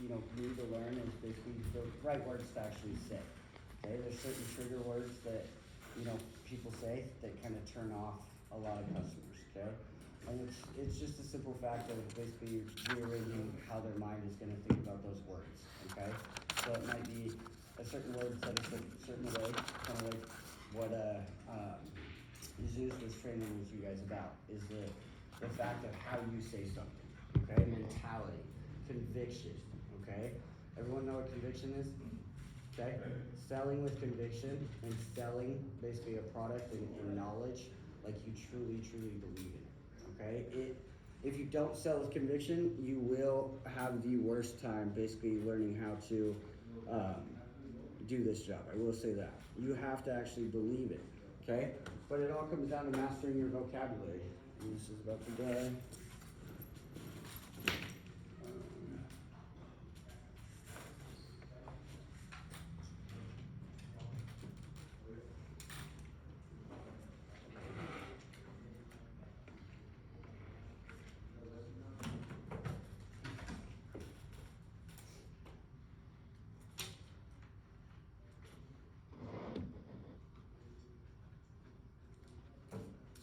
need to learn is basically the right words to actually say. Okay, there's certain trigger words that, people say that kind of turn off a lot of customers, okay? And it's just a simple fact of basically rearranging how their mind is gonna think about those words, okay? So it might be a certain word said a certain way, kind of like what, Zeus was training with you guys about, is the fact of how you say something, okay? Mentality, conviction, okay? Everyone know what conviction is? Okay? Selling with conviction and selling basically a product and knowledge like you truly, truly believe in it, okay? If you don't sell with conviction, you will have the worst time basically learning how to do this job. I will say that. You have to actually believe it, okay? But it all comes down to mastering your vocabulary. And this is about to die.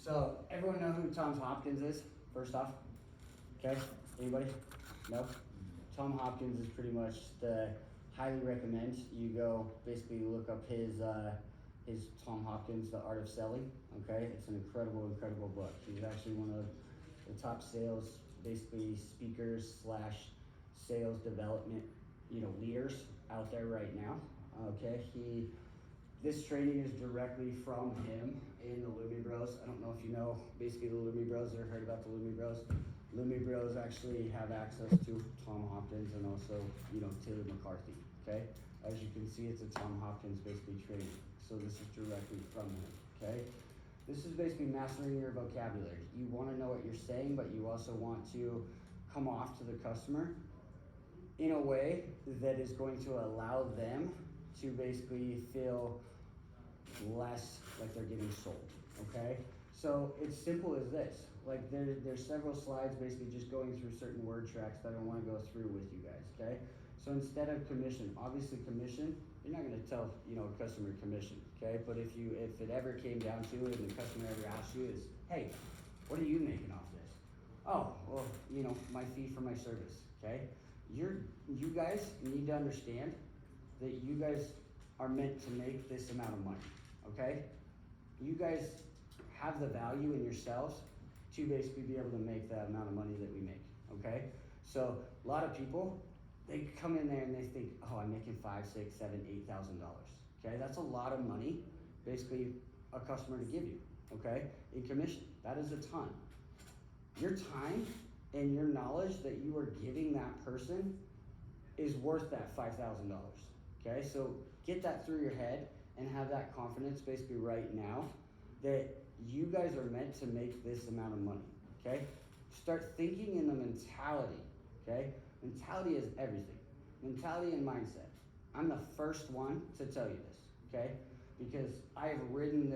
So everyone know who Tom Hopkins is, first off? Okay, anybody? No? Tom Hopkins is pretty much the, highly recommend you go basically look up his Tom Hopkins, The Art of Selling, okay? It's an incredible, incredible book. He's actually one of the top sales, basically speakers slash sales development, leaders out there right now, okay? This training is directly from him in the Lumi Bros. I don't know if you know basically the Lumi Bros or heard about the Lumi Bros. Lumi Bros actually have access to Tom Hopkins and also, Taylor McCarthy, okay? As you can see, it's a Tom Hopkins basically training. So this is directly from him, okay? This is basically mastering your vocabulary. You want to know what you're saying, but you also want to come off to the customer in a way that is going to allow them to basically feel less like they're getting sold, okay? So it's simple as this. Like there's several slides basically just going through certain word tracks that I want to go through with you guys, okay? So instead of commission, obviously commission, you're not going to tell, a customer commission, okay? But if it ever came down to it and the customer ever asked you is, hey, what are you making off this? Oh, well, my fee for my service, okay? You guys need to understand that you guys are meant to make this amount of money, okay? You guys have the value in yourselves to basically be able to make that amount of money that we make, okay? So a lot of people, they come in there and they think, oh, I'm making $5, $6, $7, $8,000, okay? That's a lot of money, basically a customer to give you, okay? In commission, that is a ton. Your time and your knowledge that you are giving that person is worth that $5,000, okay? So get that through your head and have that confidence basically right now that you guys are meant to make this amount of money, okay? Start thinking in the mentality, okay? Mentality is everything. Mentality and mindset. I'm the first one to tell you this, okay? Because I have ridden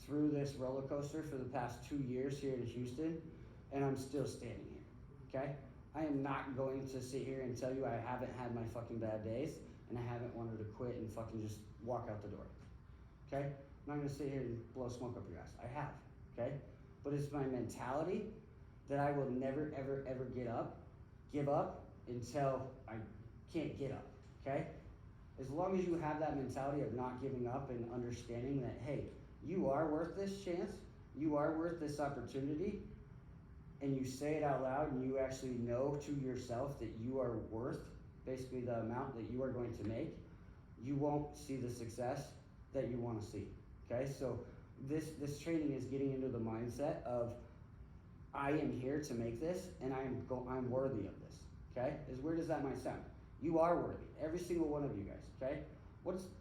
through this roller coaster for the past 2 years here in Houston, and I'm still standing here, okay? I am not going to sit here and tell you I haven't had my fucking bad days and I haven't wanted to quit and fucking just walk out the door, okay? I'm not gonna sit here and blow smoke up your ass. I have, okay? But it's my mentality that I will never, ever, ever give up until I can't get up, okay? As long as you have that mentality of not giving up and understanding that, hey, you are worth this chance, you are worth this opportunity, and you say it out loud and you actually know to yourself that you are worth basically the amount that you are going to make, you won't see the success that you want to see, okay? So this training is getting into the mindset of I am here to make this and I'm worthy of this, okay? As weird as that might sound, you are worthy, every single one of you guys, okay?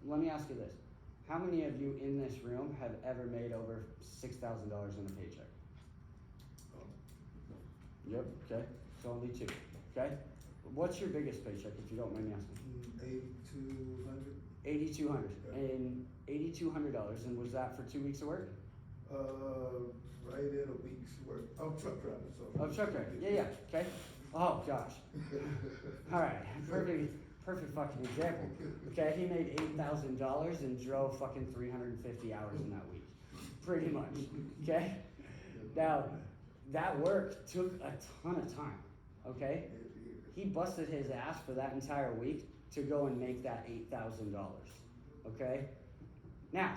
Let me ask you this. How many of you in this room have ever made over $6,000 in a paycheck? Yep, okay, so only 2, okay? What's your biggest paycheck, if you don't mind me asking? $8,200. $8,200, Okay. and $8,200, and was that for 2 weeks of work? Right in a week's work. Oh, truck driving, so. Oh, truck driver, yeah, okay. Oh gosh. All right, perfect fucking example. Okay, he made $8,000 and drove fucking 350 hours in that week, pretty much. Okay. Now, that work took a ton of time. Okay, he busted his ass for that entire week to go and make that $8,000. Okay. Now,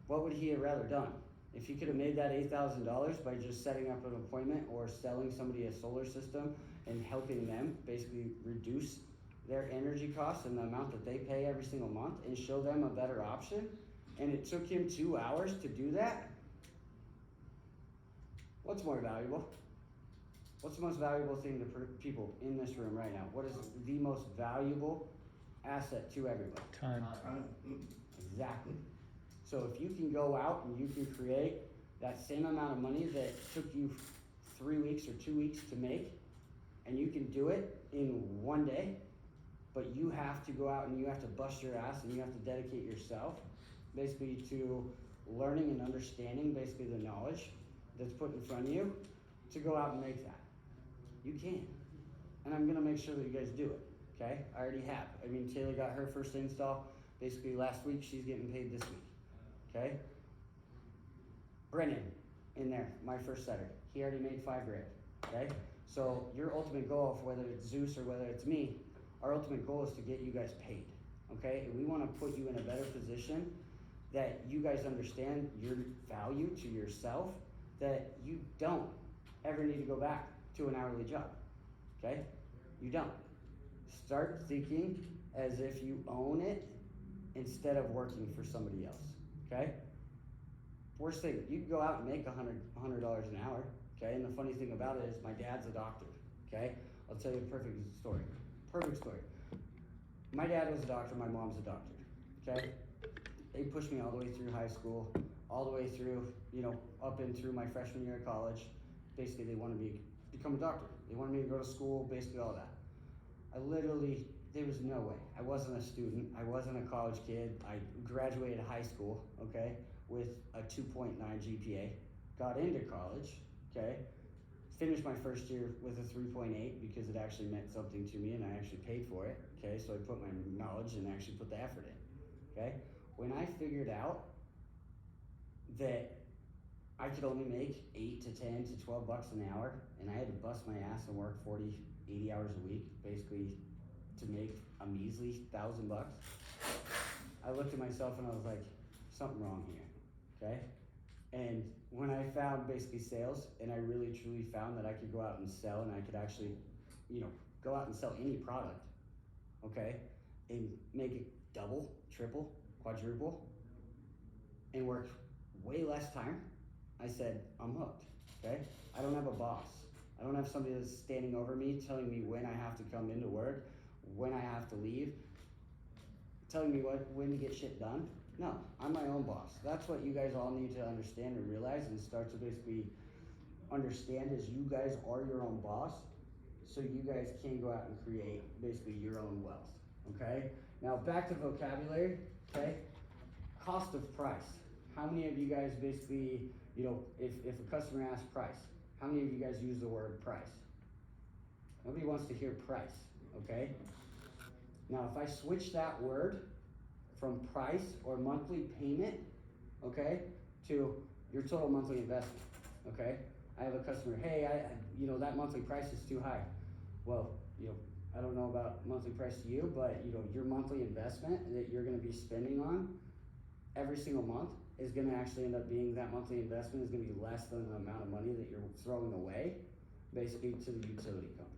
what would he have rather done? If he could have made that $8,000 by just setting up an appointment or selling somebody a solar system and helping them basically reduce their energy costs and the amount that they pay every single month and show them a better option, and it took him 2 hours to do that, what's more valuable? What's the most valuable thing to people in this room right now? What is the most valuable asset to everybody? Time. Exactly. So if you can go out and you can create that same amount of money that took you 3 weeks or 2 weeks to make, and you can do it in 1 day, but you have to go out and you have to bust your ass and you have to dedicate yourself basically to learning and understanding basically the knowledge that's put in front of you to go out and make that. You can. And I'm gonna make sure that you guys do it, okay? I already have. I mean, Taylor got her first install basically last week, she's getting paid this week, okay? Brennan, in there, my first setter, he already made $5 grand, okay? So your ultimate goal, whether it's Zeus or whether it's me, our ultimate goal is to get you guys paid, okay? And we wanna put you in a better position that you guys understand your value to yourself, that you don't ever need to go back to an hourly job, okay? You don't. Start thinking as if you own it instead of working for somebody else, okay? Worst thing, you can go out and make $100 an hour, okay? And the funny thing about it is my dad's a doctor, okay? I'll tell you a perfect story. Perfect story. My dad was a doctor, my mom's a doctor, okay? They pushed me all the way through high school, all the way through, up and through my freshman year of college. Basically, they wanted me to become a doctor. They wanted me to go to school, basically all that. There was no way. I wasn't a student. I wasn't a college kid. I graduated high school, okay, with a 2.9 GPA. Got into college, okay. Finished my first year with a 3.8 because it actually meant something to me and I actually paid for it, okay. So I put my knowledge and actually put the effort in, okay. When I figured out that I could only make 8 to 10 to 12 bucks an hour, and I had to bust my ass and work 40, 80 hours a week, basically to make a measly $1,000 bucks. I looked at myself and I was like, something wrong here, okay? And when I found basically sales, and I really truly found that I could go out and sell, and I could actually, go out and sell any product, okay, and make it double, triple, quadruple, and work way less time, I said, I'm hooked, okay? I don't have a boss. I don't have somebody that's standing over me telling me when I have to come into work, when I have to leave, telling me when to get shit done. No, I'm my own boss. That's what you guys all need to understand and realize and start to basically understand is you guys are your own boss, so you guys can go out and create basically your own wealth, okay? Now back to vocabulary, okay? Cost of price. How many of you guys basically, if a customer asks price, how many of you guys use the word price? Nobody wants to hear price, okay? Now if I switch that word from price or monthly payment, okay, to your total monthly investment, okay? I have a customer, hey, that monthly price is too high. Well, I don't know about monthly price to you, but your monthly investment that you're gonna be spending on every single month is gonna actually end up being, that monthly investment is gonna be less than the amount of money that you're throwing away, basically to the utility company.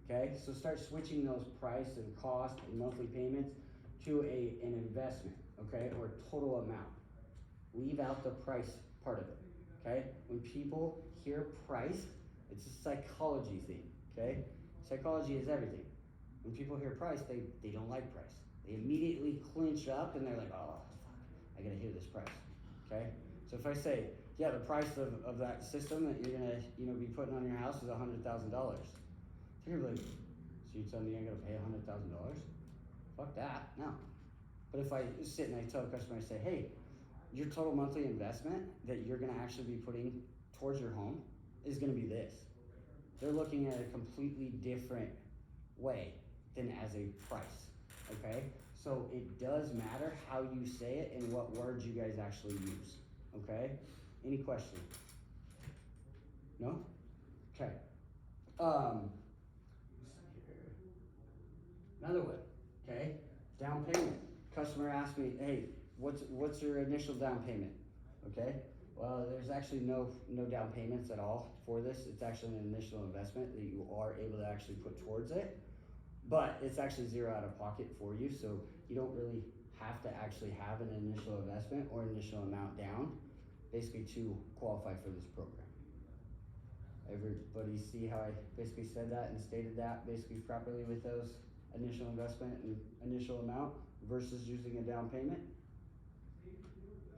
Okay, so start switching those price and cost and monthly payments to an investment, okay, or total amount. Leave out the price part of it, okay? When people hear price, it's a psychology thing, okay? Psychology is everything. When people hear price, they don't like price. They immediately clinch up and they're like, oh, fuck, I gotta hear this price, okay? So if I say, yeah, the price of that system that you're gonna be putting on your house is $100,000. You're like, so you tell me I'm gonna pay $100,000? Fuck that, no. But if I sit and I tell a customer, I say, hey, your total monthly investment that you're gonna actually be putting towards your home is gonna be this. they're looking at a completely different way than as a price, okay? So it does matter how you say it and what words you guys actually use, okay? Any question? No? Okay. Another one, okay? Down payment. Customer asked me, hey, what's your initial down payment? Okay? Well, there's actually no down payments at all for this. It's actually an initial investment that you are able to actually put towards it. But it's actually zero out of pocket for you, so you don't really have to actually have an initial investment or initial amount down, basically to qualify for this program. Everybody see how I basically said that and stated that basically properly with those initial investment and initial amount versus using a down payment?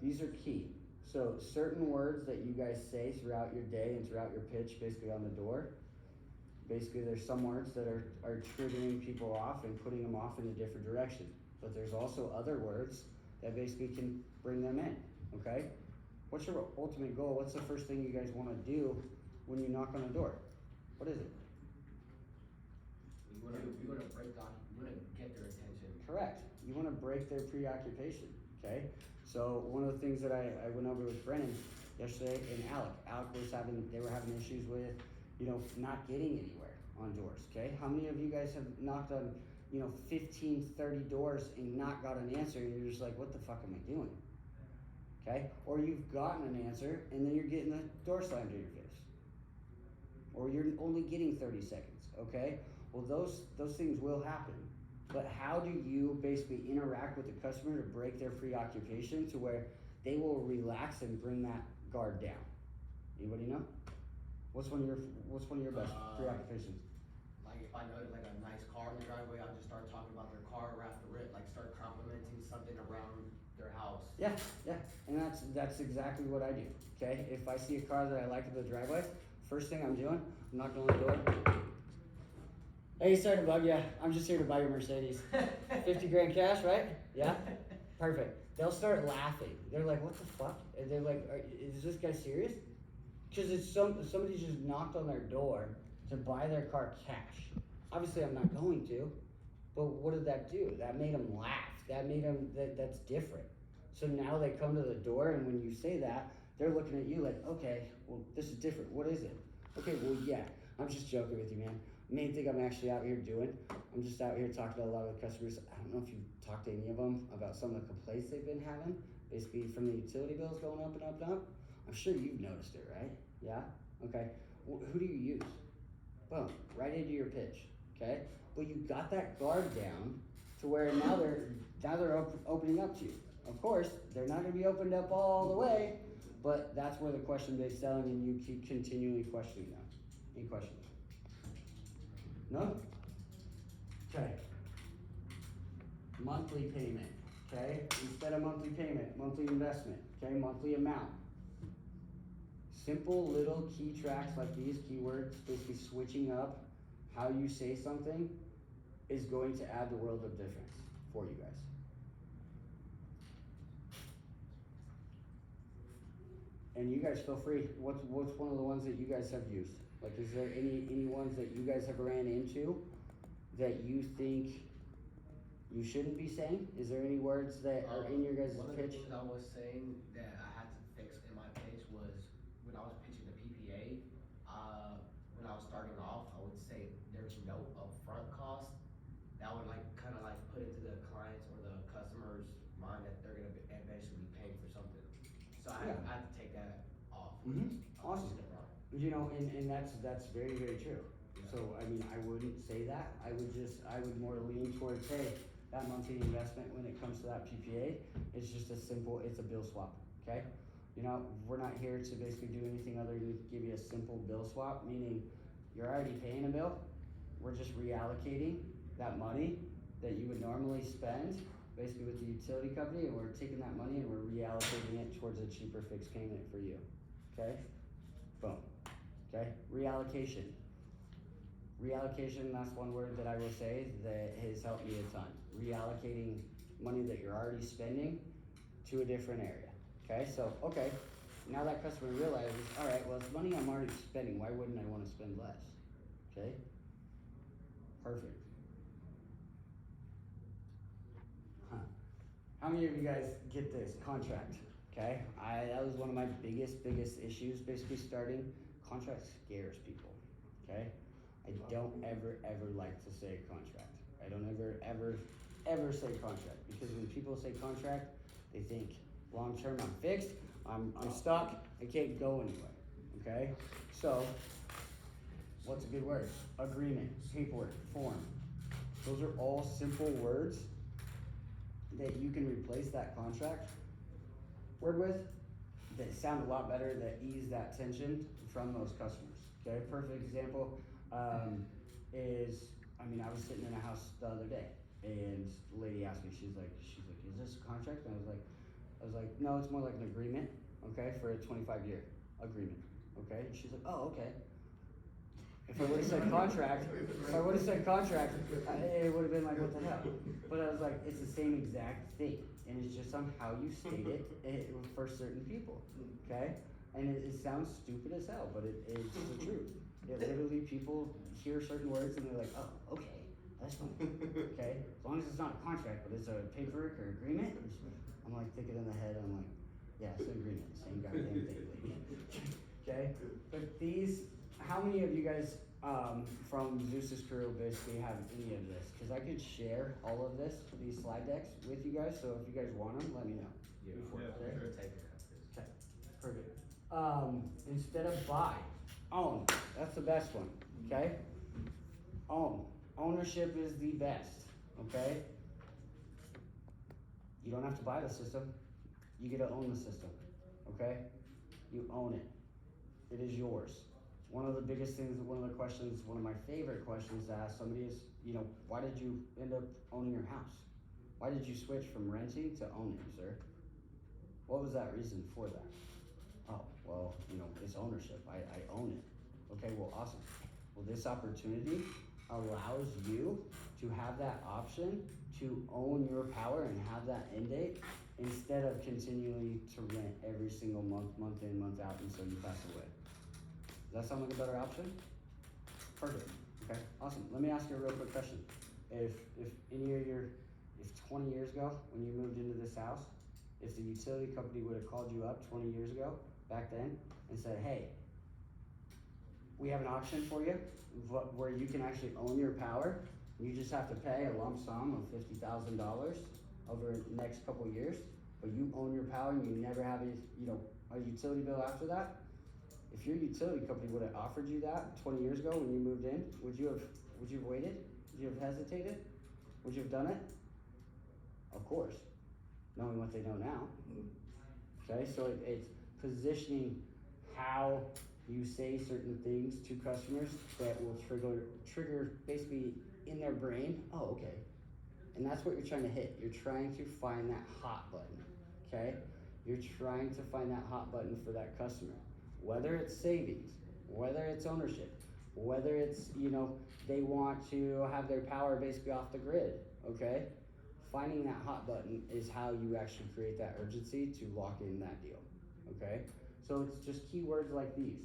These are key. So certain words that you guys say throughout your day and throughout your pitch basically on the door, basically there's some words that are triggering people off and putting them off in a different direction. But there's also other words that basically can bring them in, okay? What's your ultimate goal? What's the first thing you guys want to do when you knock on the door? What is it? You want to break down, you want to get their attention. Correct. You want to break their preoccupation, okay? So one of the things that I went over with Brennan yesterday and Alec they were having issues with, not getting anywhere on doors, okay? How many of you guys have knocked on, 15, 30 doors and not got an answer and you're just like, what the fuck am I doing? Okay? Or you've gotten an answer and then you're getting the door slammed in your face. Or you're only getting 30 seconds, okay? Well, those things will happen. But how do you basically interact with the customer to break their preoccupation to where they will relax and bring that guard down? Anybody know? What's one of your best preoccupations? Like if I notice like a nice car in the driveway, I'll just start talking about their car right after it, like start complimenting something around their house. Yeah, and that's exactly what I do. Okay, if I see a car that I like in the driveway, first thing I'm doing, I'm knocking on the door. Hey, sorry to bug you. I'm just here to buy your Mercedes. 50 grand cash, right? Yeah? Perfect. They'll start laughing. They're like, what the fuck? And they're like, is this guy serious? Because it's somebody just knocked on their door to buy their car cash. Obviously, I'm not going to, but what did that do? That made them laugh. That made them, that's different. So now they come to the door, and when you say that, they're looking at you like, okay, well, this is different. What is it? Okay, well, yeah, I'm just joking with you, man. Main thing I'm actually out here doing, I'm just out here talking to a lot of the customers. I don't know if you've talked to any of them about some of the complaints they've been having, basically from the utility bills going up and up and up. I'm sure you've noticed it, right? Yeah? Okay. Well, who do you use? Boom, right into your pitch, okay? Well, you got that guard down to where now they're opening up to you. Of course, they're not going to be opened up all the way, but that's where the question-based selling, and you keep continually questioning them. Any questions? No? Okay. Monthly payment, okay? Instead of monthly payment, monthly investment, okay? Monthly amount. Simple little key tracks like these, keywords, basically switching up how you say something is going to add the world of difference for you guys. And you guys feel free. What's one of the ones that you guys have used? Like, is there any ones that you guys have ran into that you think you shouldn't be saying? Is there any words that are in your guys' pitch? One of the things I was saying that I had to fix in my pitch was when I was pitching the PPA, when I was starting off, I would say there's no upfront cost. That would kind of put into the client's or the customer's mind that they're gonna eventually be paying for something. So I had to take that off. Mm-hmm. Awesome. And that's very, very true. Yeah. So I mean, I wouldn't say that. I would more lean towards, hey, that monthly investment when it comes to that PPA, it's just it's a bill swap, okay? We're not here to basically do anything other than give you a simple bill swap, meaning you're already paying a bill. We're just reallocating that money that you would normally spend basically with the utility company, and we're taking that money and we're reallocating it towards a cheaper fixed payment for you, okay? Boom, okay? Reallocation, that's one word that I will say that has helped me a ton. Reallocating money that you're already spending to a different area, okay? So, okay, now that customer realizes, all right, well, it's money I'm already spending, why wouldn't I want to spend less? okay? Perfect. Huh. How many of you guys get this contract? Okay, that was one of my biggest issues basically starting. Contract scares people, okay? I don't ever like to say contract. I don't ever say contract, because when people say contract, they think long term I'm fixed, I'm stuck, I can't go anywhere, okay? So, what's a good word? Agreement, paperwork, form. Those are all simple words that you can replace that contract word with, that sound a lot better, that ease that tension from those customers. Okay, perfect example is, I was sitting in a house the other day, and the lady asked me, she's like, is this a contract? And I was like, no, it's more like an agreement, okay, for a 25-year agreement, okay? And she's like, oh, okay. If I would have said contract, it would have been like, what the hell? But I was like, it's the same exact thing, and it's just somehow you state it for certain people, okay? And it sounds stupid as hell, but it's the truth. It literally, people hear certain words and they're like, oh, okay, that's fine, okay? As long as it's not a contract, but it's a paperwork or agreement, I'm like thinking in the head, I'm like, yeah, it's an agreement, same goddamn thing, lady. Okay? But these, how many of you guys from Zeus's crew basically have any of this? Because I could share all of this, these slide decks with you guys, so if you guys want them, let me know. Okay? Okay, perfect. Instead of buy, own. That's the best one, okay? Own. Ownership is the best, okay? You don't have to buy the system. You get to own the system, okay? You own it. It is yours. One of the biggest things, one of the questions, one of my favorite questions to ask somebody is, why did you end up owning your house? Why did you switch from renting to owning, sir? What was that reason for that? Oh, well, it's ownership. I own it. Okay, well, awesome. Well, this opportunity allows you to have that option to own your power and have that end date, instead of continually to rent every single month in, month out until you pass away. Does that sound like a better option? Perfect. Okay, awesome. Let me ask you a real quick question. If 20 years ago, when you moved into this house, if the utility company would have called you up 20 years ago, back then, and said, hey, we have an option for you where you can actually own your power, you just have to pay a lump sum of $50,000 over the next couple of years, but you own your power and you never have a utility bill after that. If your utility company would have offered you that 20 years ago when you moved in, would you have waited? Would you have hesitated? Would you have done it? Of course, knowing what they know now. Okay, so it's positioning how you say certain things to customers that will trigger basically in their brain, oh, okay. And that's what you're trying to hit. You're trying to find that hot button, okay? You're trying to find that hot button for that customer. Whether it's savings, whether it's ownership, whether it's, they want to have their power basically off the grid, okay? Finding that hot button is how you actually create that urgency to lock in that deal, okay? So it's just keywords like these.